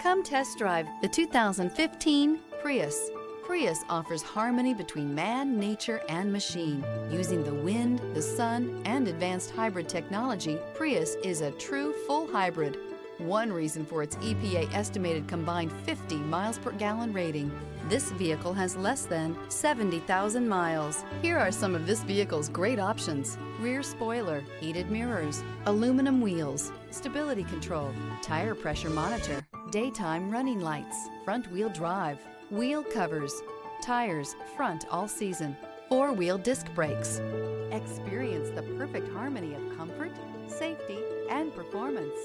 Come test drive the 2015 Prius. Prius offers harmony between man, nature, and machine. Using the wind, the sun, and advanced hybrid technology, Prius is a true full hybrid. One reason for its EPA estimated combined 50 miles per gallon rating. This vehicle has less than 70,000 miles. Here are some of this vehicle's great options: rear spoiler, heated mirrors, aluminum wheels, stability control, tire pressure monitor, daytime running lights, front wheel drive, wheel covers, tires front all season, four-wheel disc brakes. Experience the perfect harmony of comfort, safety, and performance.